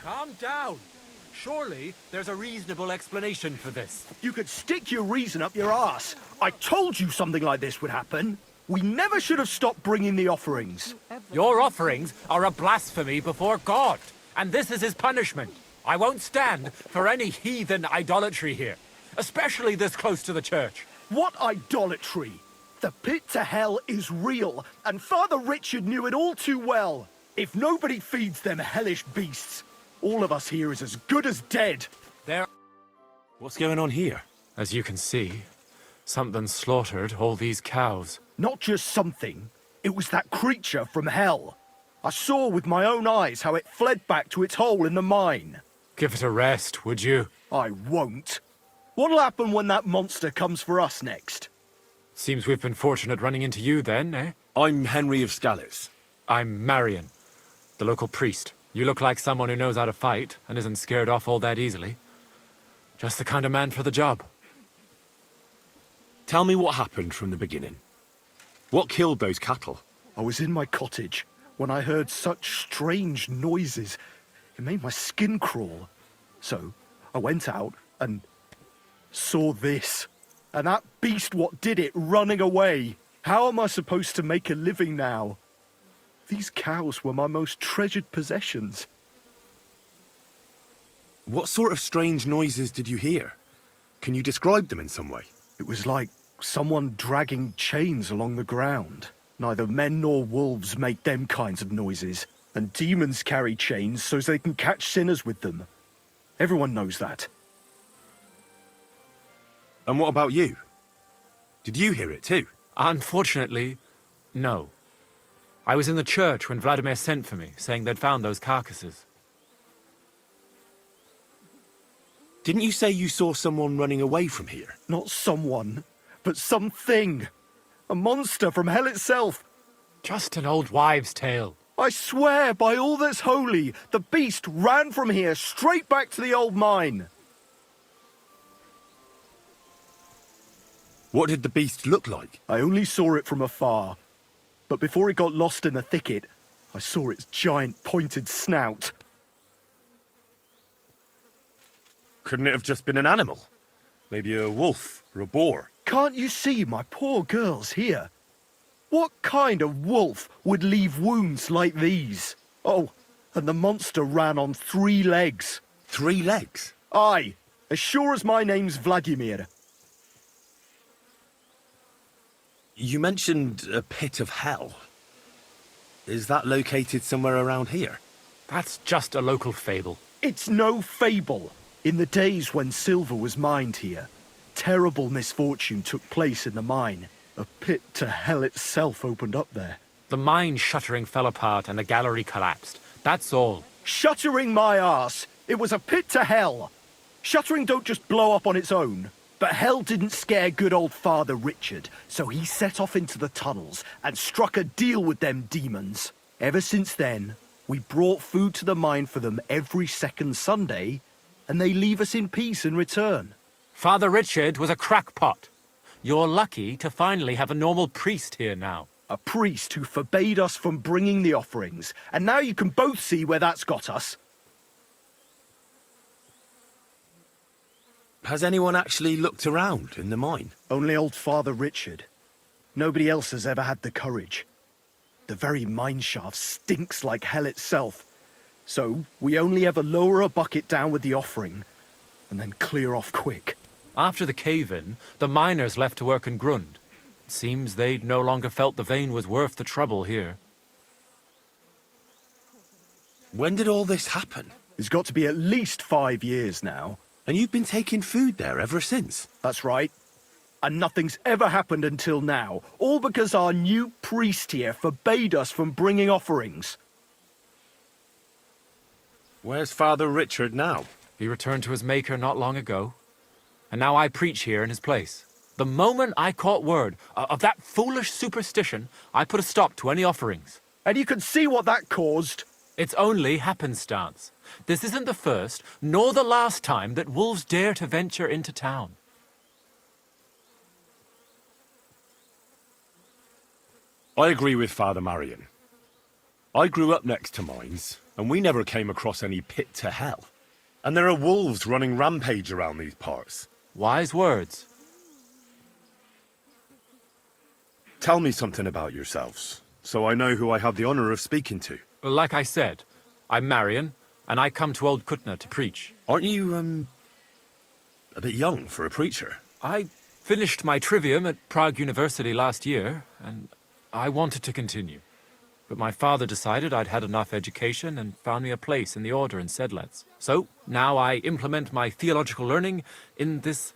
Calm down. Surely there's a reasonable explanation for this. You could stick your reason up your ass. I told you something like this would happen. We never should have stopped bringing the offerings. Your offerings are a blasphemy before God, and this is his punishment. I won't stand for any heathen idolatry here, especially this close to the church. What idolatry? The pit to hell is real, and Father Richard knew it all too well. If nobody feeds them hellish beasts, all of us here is as good as dead. What's going on here? As you can see, something slaughtered all these cows. Not just something. It was that creature from hell. I saw with my own eyes how it fled back to its hole in the mine. Give it a rest, would you? I won't. What'll happen when that monster comes for us next? Seems we've been fortunate running into you then, eh? I'm Henry of Scalitz. I'm Marion, the local priest. You look like someone who knows how to fight and isn't scared off all that easily. Just the kind of man for the job. Tell me what happened from the beginning. What killed those cattle? I was in my cottage when I heard such strange noises. It made my skin crawl. So I went out and saw this. And that beast what did it running away. How am I supposed to make a living now? These cows were my most treasured possessions. What sort of strange noises did you hear? Can you describe them in some way? It was like someone dragging chains along the ground. Neither men nor wolves make them kinds of noises. And demons carry chains so they can catch sinners with them. Everyone knows that. And what about you? Did you hear it too? Unfortunately, no. I was in the church when Vladimir sent for me, saying they'd found those carcasses. Didn't you say you saw someone running away from here? Not someone, but something. A monster from hell itself. Just an old wives' tale. I swear by all that's holy, the beast ran from here straight back to the old mine. What did the beast look like? I only saw it from afar. But before it got lost in the thicket, I saw its giant pointed snout. Couldn't it have just been an animal? Maybe a wolf or a boar? Can't you see my poor girls here? What kind of wolf would leave wounds like these? Oh, and the monster ran on 3 legs. 3 legs? Aye, as sure as my name's Vladimir. You mentioned a pit of hell. Is that located somewhere around here? That's just a local fable. It's no fable. In the days when silver was mined here, terrible misfortune took place in the mine. A pit to hell itself opened up there. The mine shuttering fell apart and the gallery collapsed. That's all. Shuttering my arse! It was a pit to hell! Shuttering don't just blow up on its own. But hell didn't scare good old Father Richard, so he set off into the tunnels and struck a deal with them demons. Ever since then, we brought food to the mine for them every second Sunday, and they leave us in peace in return. Father Richard was a crackpot. You're lucky to finally have a normal priest here now. A priest who forbade us from bringing the offerings, and now you can both see where that's got us. Has anyone actually looked around in the mine? Only old Father Richard. Nobody else has ever had the courage. The very mine shaft stinks like hell itself. So we only ever lower a bucket down with the offering, and then clear off quick. After the cave-in, the miners left to work in Grund. It seems they'd no longer felt the vein was worth the trouble here. When did all this happen? It's got to be at least 5 years now. And you've been taking food there ever since? That's right. And nothing's ever happened until now. All because our new priest here forbade us from bringing offerings. Where's Father Richard now? He returned to his maker not long ago. And now I preach here in his place. The moment I caught word of that foolish superstition, I put a stop to any offerings. And you can see what that caused. It's only happenstance. This isn't the first, nor the last time that wolves dare to venture into town. I agree with Father Marion. I grew up next to mines, and we never came across any pit to hell. And there are wolves running rampage around these parts. Wise words. Tell me something about yourselves, so I know who I have the honor of speaking to. Like I said, I'm Marion, and I come to Old Kutna to preach. Aren't you, a bit young for a preacher? I finished my trivium at Prague University last year, and I wanted to continue. But my father decided I'd had enough education and found me a place in the order in Sedlets. So now I implement my theological learning in this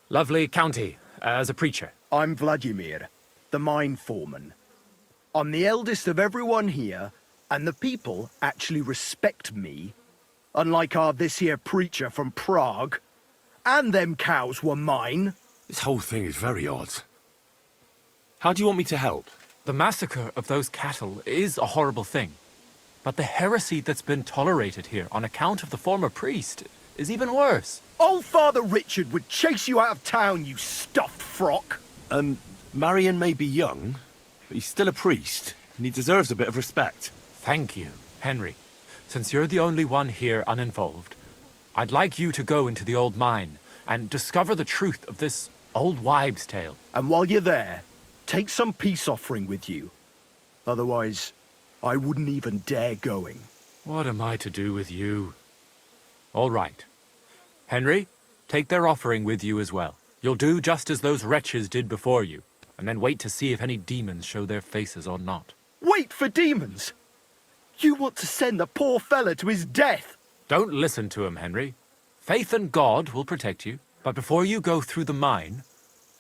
lovely county as a preacher. I'm Vladimir, the mine foreman. I'm the eldest of everyone here, and the people actually respect me, unlike our this here preacher from Prague. And them cows were mine. This whole thing is very odd. How do you want me to help? The massacre of those cattle is a horrible thing. But the heresy that's been tolerated here on account of the former priest is even worse. Old Father Richard would chase you out of town, you stuffed frock. Marion may be young, but he's still a priest, and he deserves a bit of respect. Thank you, Henry. Since you're the only one here uninvolved, I'd like you to go into the old mine and discover the truth of this old wives' tale. And while you're there, take some peace offering with you. Otherwise, I wouldn't even dare going. What am I to do with you? All right. Henry, take their offering with you as well. You'll do just as those wretches did before you, and then wait to see if any demons show their faces or not. Wait for demons? You want to send the poor fella to his death? Don't listen to him, Henry. Faith in God will protect you. But before you go through the mine,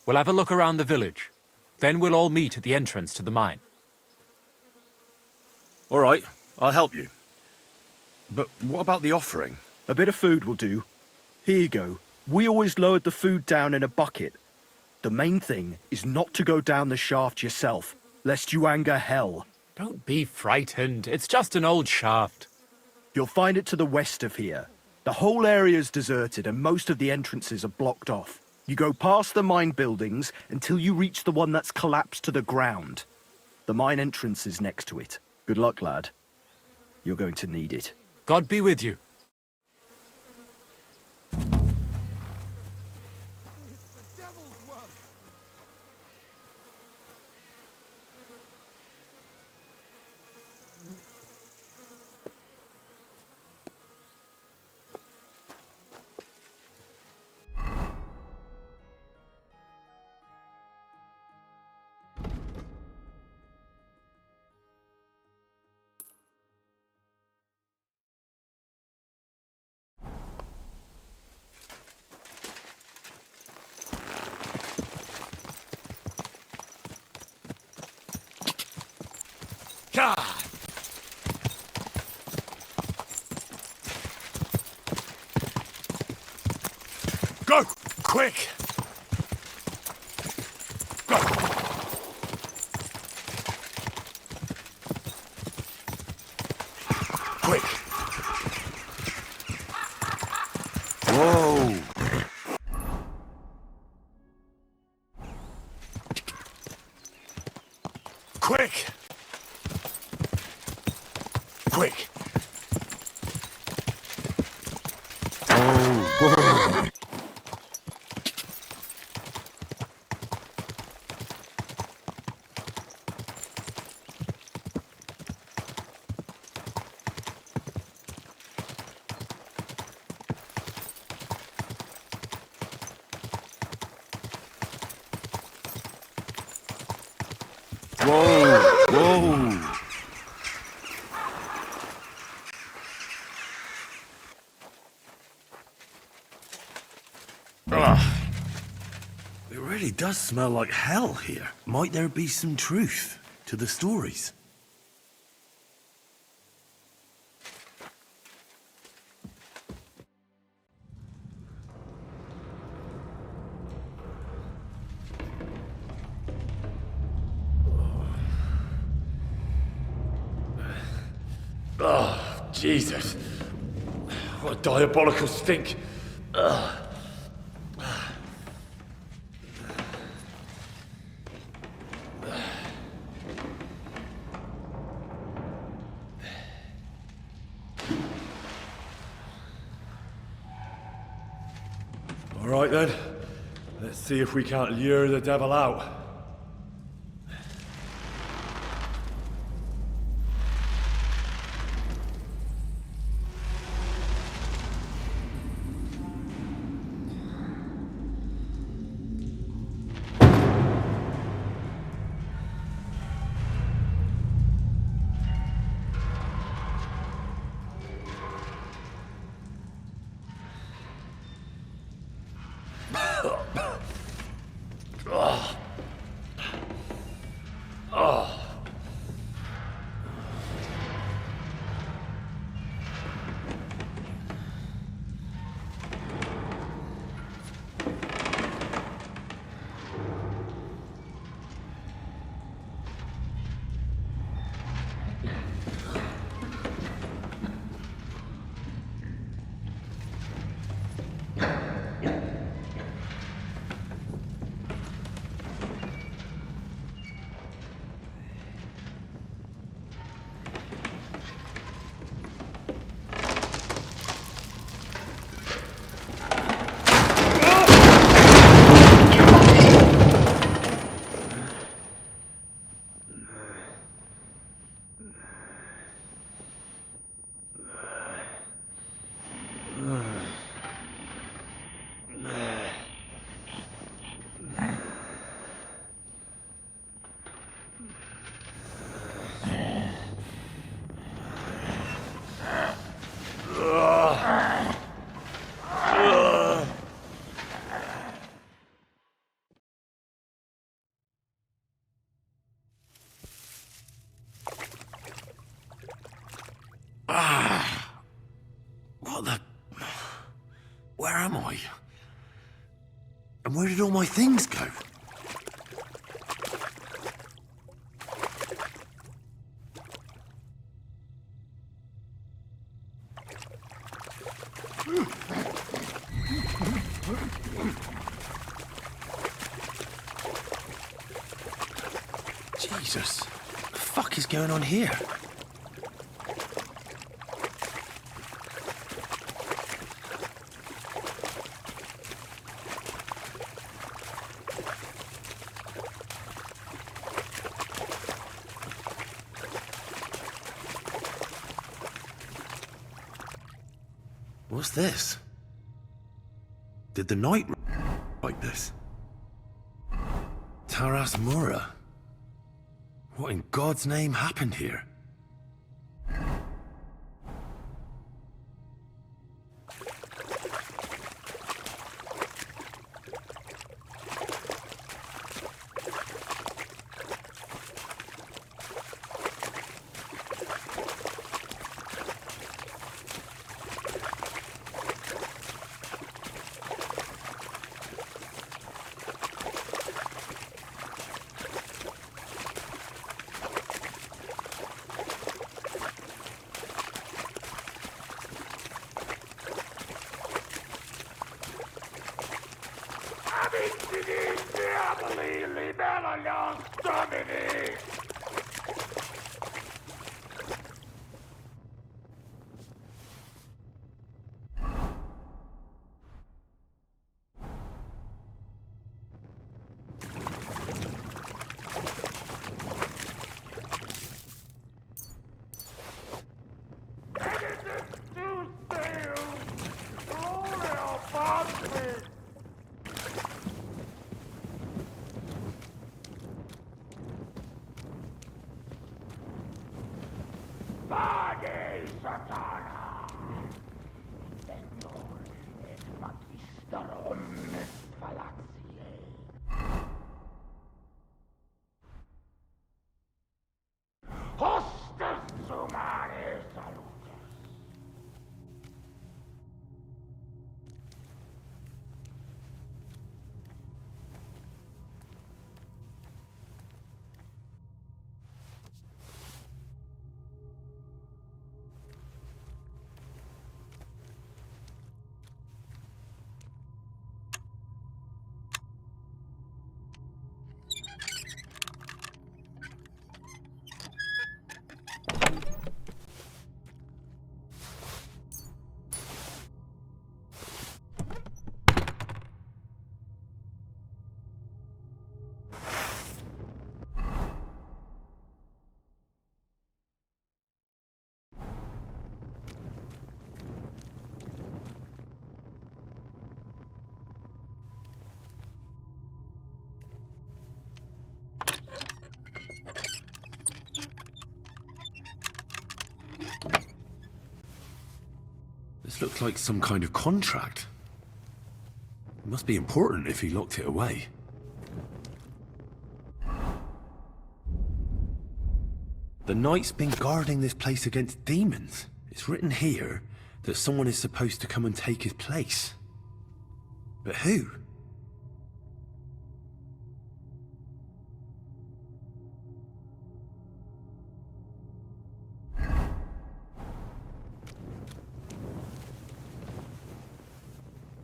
we'll have a look around the village. Then we'll all meet at the entrance to the mine. All right, I'll help you. But what about the offering? A bit of food will do. Here you go. We always lowered the food down in a bucket. The main thing is not to go down the shaft yourself, lest you anger hell. Don't be frightened. It's just an old shaft. You'll find it to the west of here. The whole area's deserted and most of the entrances are blocked off. You go past the mine buildings until you reach the one that's collapsed to the ground. The mine entrance is next to it. Good luck, lad. You're going to need it. God be with you. God! Go! Quick! Go! Quick! Whoa! Quick! Quick! Oh, whoa! Whoa! Whoa! Ugh. It really does smell like hell here. Might there be some truth to the stories? Oh, Jesus. What a diabolical stink. Ugh. Right then, let's see if we can't lure the devil out. What the... Where am I? And where did all my things go? Jesus, what the fuck is going on here? What's this? Did the night like this? Taras Mura? What in God's name happened here? This looks like some kind of contract. It must be important if he locked it away. The knight's been guarding this place against demons. It's written here that someone is supposed to come and take his place. But who?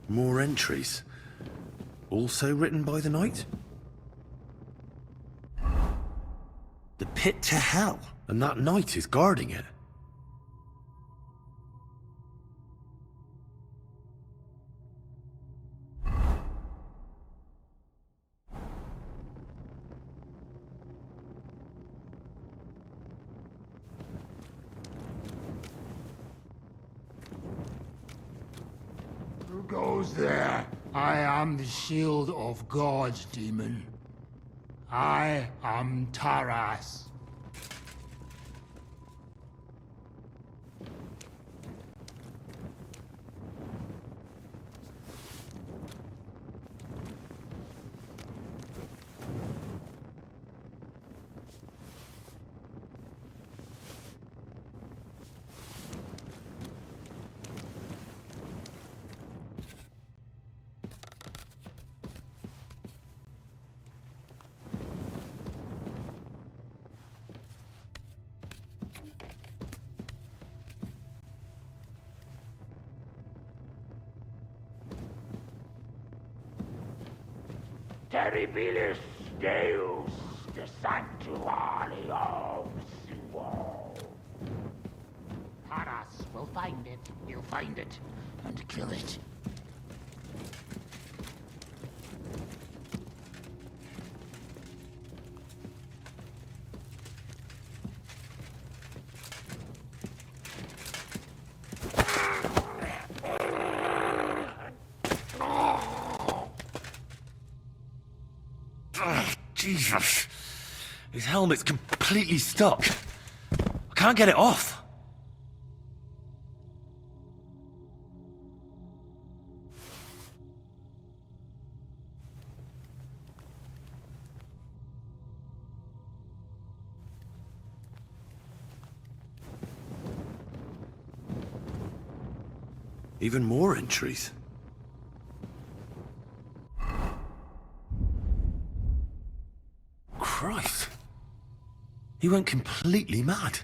More entries. Also written by the knight? The pit to hell, and that knight is guarding it. Who goes there? I am the shield of gods, demon. I am Taras. Terribilis Deus, the sanctuary of Suo. Taras will find it. He'll find it and kill it. Jesus. His helmet's completely stuck. I can't get it off. Even more entries. Christ. He went completely mad.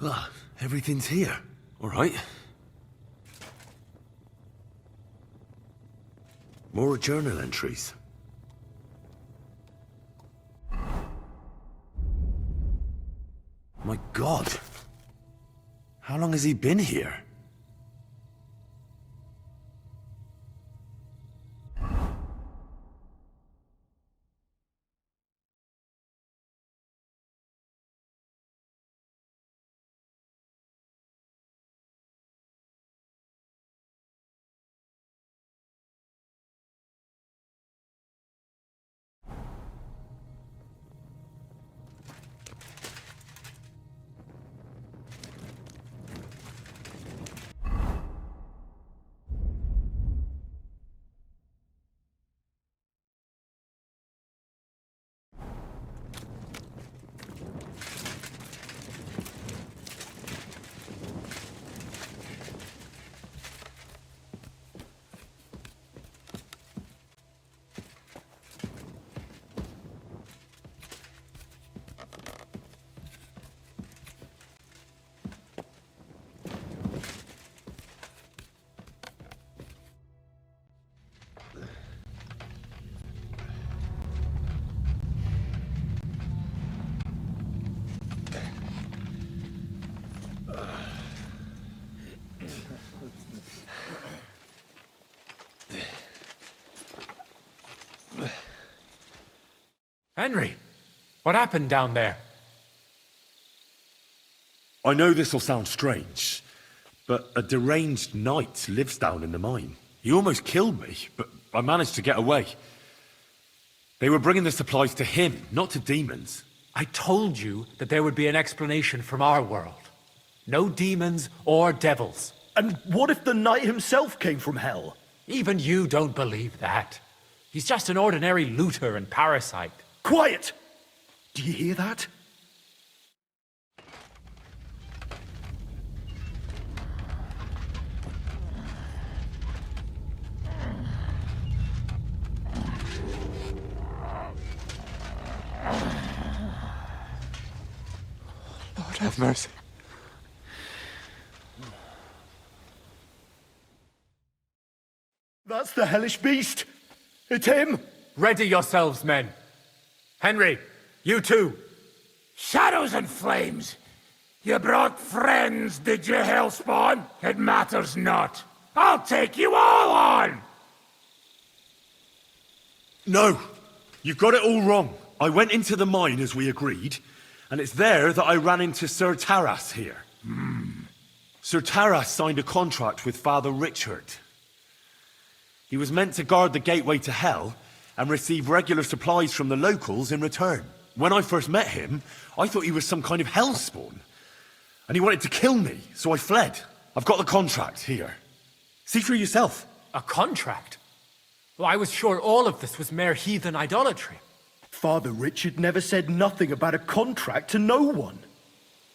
Ah, everything's here. All right. More journal entries. My God. How long has he been here? Henry, what happened down there? I know this'll sound strange, but a deranged knight lives down in the mine. He almost killed me, but I managed to get away. They were bringing the supplies to him, not to demons. I told you that there would be an explanation from our world. No demons or devils. And what if the knight himself came from hell? Even you don't believe that. He's just an ordinary looter and parasite. Quiet! Do you hear that? Lord have mercy. That's the hellish beast! It's him! Ready yourselves, men. Henry, you too. Shadows and flames! You brought friends, did you, Hellspawn? It matters not. I'll take you all on! No! You've got it all wrong. I went into the mine as we agreed, and it's there that I ran into Sir Taras here. Sir Taras signed a contract with Father Richard. He was meant to guard the gateway to hell and receive regular supplies from the locals in return. When I first met him, I thought he was some kind of hellspawn. And he wanted to kill me, so I fled. I've got the contract here. See for yourself. A contract? Well, I was sure all of this was mere heathen idolatry. Father Richard never said nothing about a contract to no one.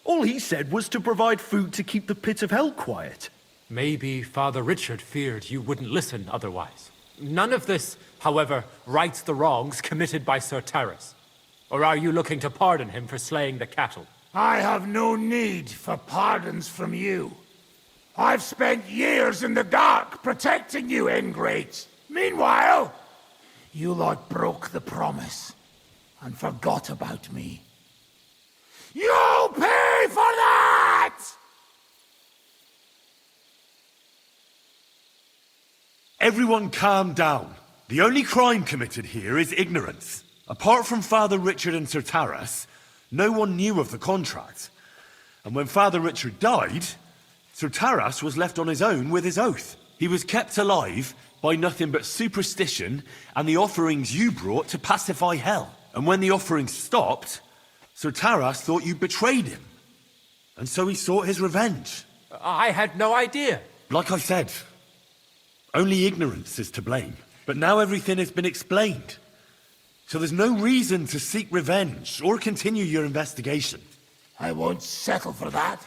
All he said was to provide food to keep the pit of hell quiet. Maybe Father Richard feared you wouldn't listen otherwise. None of this, however, rights the wrongs committed by Sir Taras. Or are you looking to pardon him for slaying the cattle? I have no need for pardons from you. I've spent years in the dark protecting you, ingrates. Meanwhile, you lot broke the promise and forgot about me. You'll pay for that! Everyone calm down. The only crime committed here is ignorance. Apart from Father Richard and Sir Taras, no one knew of the contract. And when Father Richard died, Sir Taras was left on his own with his oath. He was kept alive by nothing but superstition and the offerings you brought to pacify hell. And when the offerings stopped, Sir Taras thought you betrayed him. And so he sought his revenge. I had no idea. Like I said, only ignorance is to blame. But now everything has been explained. So there's no reason to seek revenge or continue your investigation. I won't settle for that.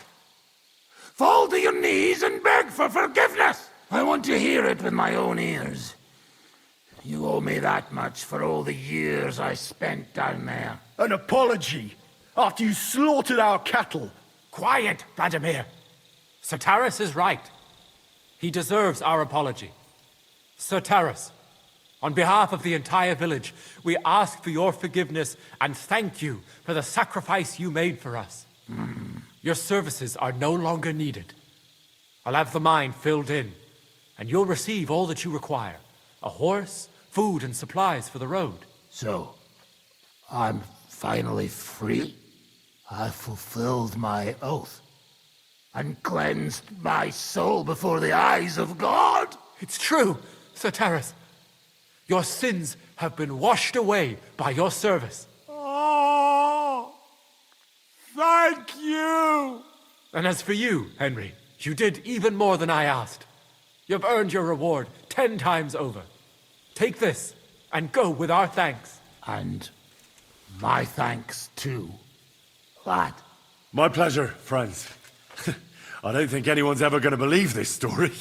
Fall to your knees and beg for forgiveness! I want to hear it with my own ears. You owe me that much for all the years I spent down there. An apology? After you slaughtered our cattle? Quiet, Vladimir. Sir Taras is right. He deserves our apology. Sir Taras, on behalf of the entire village, we ask for your forgiveness and thank you for the sacrifice you made for us. Your services are no longer needed. I'll have the mine filled in, and you'll receive all that you require. A horse, food, and supplies for the road. So, I'm finally free? I've fulfilled my oath and cleansed my soul before the eyes of God? It's true, Sir Taras. Your sins have been washed away by your service. Oh, thank you! And as for you, Henry, you did even more than I asked. You've earned your reward 10 times over. Take this and go with our thanks. And my thanks too, lad. My pleasure, friends. I don't think anyone's ever going to believe this story.